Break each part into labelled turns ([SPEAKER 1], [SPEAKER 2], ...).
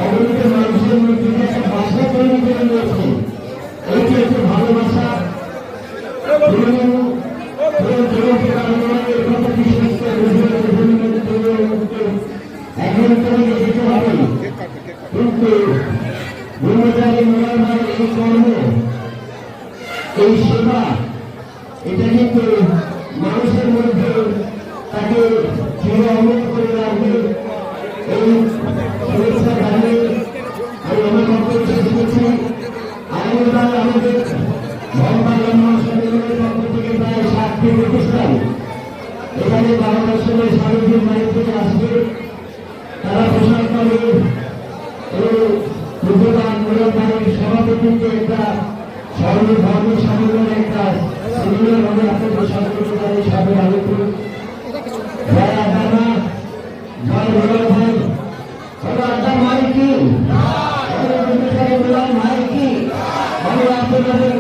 [SPEAKER 1] অগণিত মানুষের মধ্যে একটা ভাষা তৈরি করে নিয়েছে। এইটি একটি ভালোবাসা এখন করে যেতে হবে, কিন্তু ব্রহ্মচারী মোলামার এই কর্ম, এই সেবা, এটা কিন্তু মানুষের মধ্যে তাকে চির অমর করে রাখবে। এই শুভেচ্ছা জানিয়ে আমি আমার বক্তব্য শেষ করছি। আগামীকাল আমাদের মহামান্য সম্মেলনের পক্ষ থেকে প্রায় 60টি প্রতিষ্ঠান এখানে বাংলাদেশের সার্বিক বাইরে থেকে আসবে। তারা প্রসার করে সভাপতিকে একটা সর্বধর্ম সম্মেলনে একটা সেমিনার হবে। আপনাদের সর্বদাই সাথে আলোচনা জয় আদানা জয় মোলাম ভাই আড্ডা মাইকি মাইকি আমি আপনাদের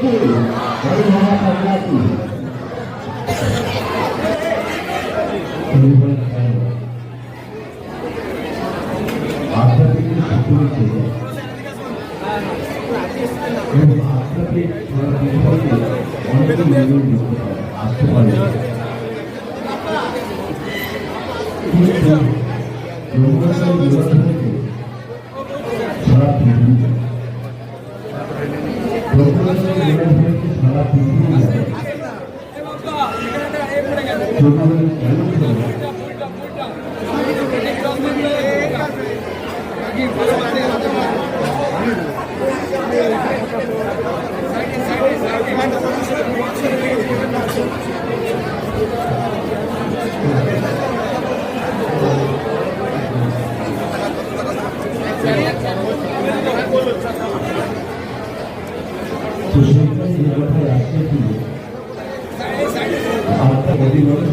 [SPEAKER 1] কি আসতে পারে সারা পৃথিবী সারা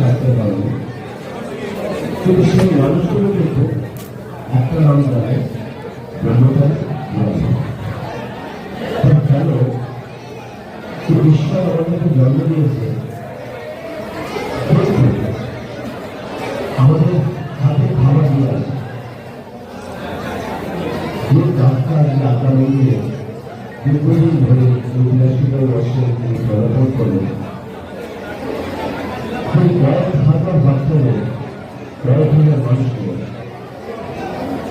[SPEAKER 1] থাকতে পারবে, কিন্তু সেই মানুষগুলো কিন্তু একটা নাম দেয় ব্রহ্মচারী। কেন ঈশ্বর আমাদেরকে জন্ম দিয়েছে, আমাদের হাতে খাবার দিয়ে আসে। যে ডাক্তার আটা মিলিয়ে দীর্ঘদিন ধরে 82 বছর তিনি চলাচল করেন, কয়েক হাজার বাচ্চাদের কয়েক হাজার মানুষকে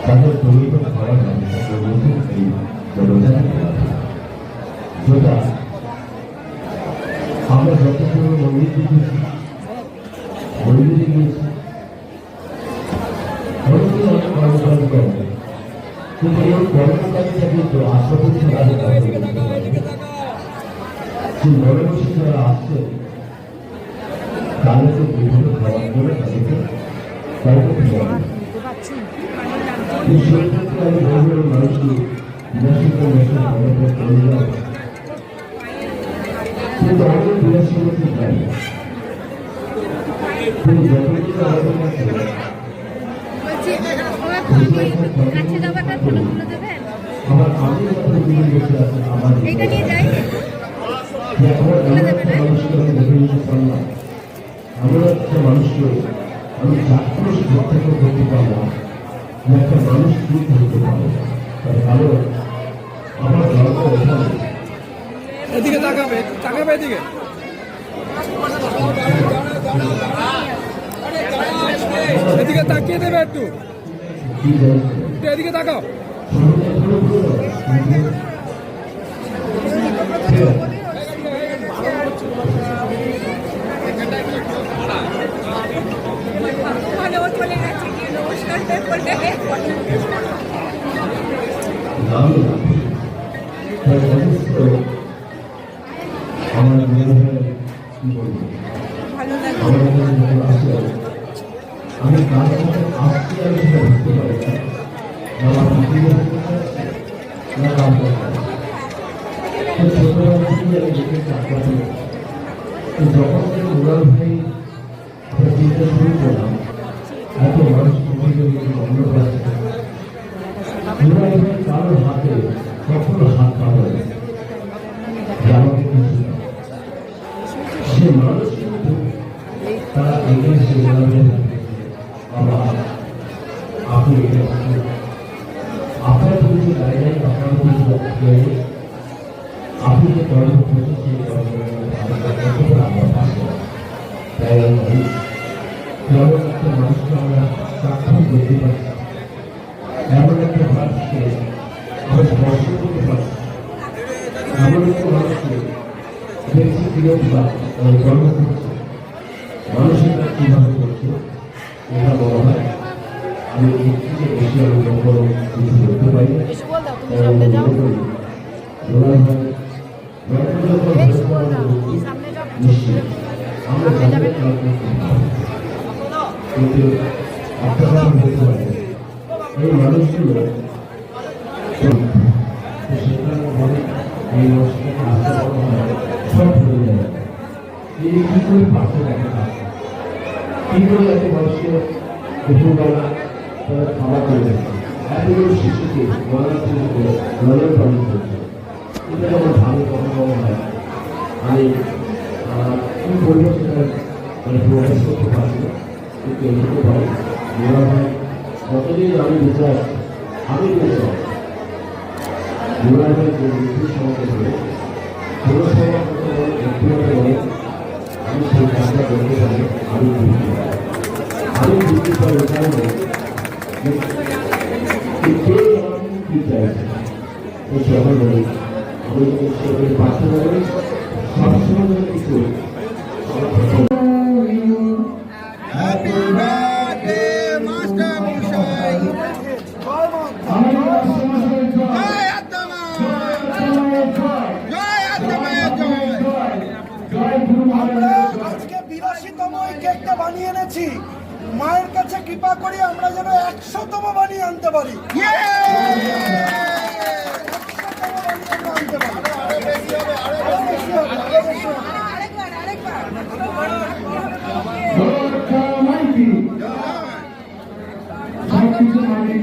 [SPEAKER 1] তাদের দরিদ্র খাওয়ার ব্যবস্থা করেছে এই ব্রহ্মচারী, যেটা আমরা যতক্ষণ মন্দিরে গিয়েছি অনেক কর্মকাণ্ড করে, কিন্তু এই কর্মকাণ্ডটা কিন্তু আশাপতি রাজা মনে বসে যারা আসছে তাদেরকে বিভিন্ন খাবার করে তাদেরকে আমি বলবো মানুষকে কিন্তু অনেক বিরাশি বছর যায় তিনি যতদিন আমার আমি বসে আছে আমার মানুষকে আমি দেখে নিতে পারলাম। এমন একটা মানুষকে আমি চাক্ষুষ প্রত্যক্ষ করতে পারলাম, একটা মানুষ কি করতে পারবো। কারণ আমার ধর্ম
[SPEAKER 2] এদিকে তাকাবে এদিকে এদিকে তাকিয়ে দেবে একটু এদিকে তাকাও।
[SPEAKER 1] আমার আমি কার সাথে আসছি আমি সেটা বুঝতে পারি আমার ছোটবেলা থেকে আমি দেখে চাকরি যখন থেকে মোরাল ভাই চিন্তা শুরু করলাম, এত মানুষ অন্য পাচ্ছে মোরাল ভাই কারোর হাতে কখনো হাত পাবে সে মানুষ কিন্তু তারা এগিয়ে এসে মোরাল ভাই বাবা আপনি কিছু দাঁড়িয়ে আপনারা কিছু লক্ষ্য আপনি যে কর্ম করছেন সেই কর্মের আমরা পাবো। তাই যেমন একটা মানুষকে আমরা সাক্ষী করতে পারছি, এমন একটা মানুষকে আমরা স্পর্শ করতে পারছি, এমন একটা মানুষকে দেখছি কিরকম কর্ম করছে, মানুষের কাজ কীভাবে করছে, এটা বলা হয়। আমি এর থেকে বেশি আমি কখনো কিছু করতে পারি না। তাই আমি মনে করি বলা হয় নিশ্চিত আমরা জানি কিন্তু আপনারা বলতে পারেন এই মানুষগুলো সেখানে বলে এই মানুষটাকে আশা করা হয় সব ভুলে যায়। তিনি কি করে পাশে দেখা কি করে এত মানুষকে দুপুরবেলা তারা খাবার করে দিচ্ছে, এতগুলো শিশুকে গলার শিশুকে লড়াই পালন করছে। এটা যেমন ভালো কখনো হয় আমি কি বলবো সেটা মানে প্রকাশ করতে পারছি না, কিন্তু এটুকু পারি মনে হয় যতদিন আমি বেঁচে আছি আমি বেঁচে আছি মনে হয় যে মৃত্যুর সঙ্গে ধরে কোনো সময় ব্যক্তিগত বলে আমি সেই কাজটা করতে পারি। আমি বুঝতে পারি কারণে কে কি চাইছে এই সবাই বলি আমি যদি প্রার্থনা করি সবসময় যদি কিছু
[SPEAKER 3] Happy birthday, Master Mushai! Jai Adama! Jai Adama! Jai!
[SPEAKER 4] আমরা আজকে 82তম এই কেকটা বানিয়ে এনেছি। মায়ের কাছে কৃপা করি আমরা যেন 100তম বানিয়ে আনতে পারি। 100তম বানিয়ে আমরা আনতে পারি। আরো বেশি হবে, আরো বেশি হবে, আরো বেশি হবে।
[SPEAKER 1] সব কিছু মালিক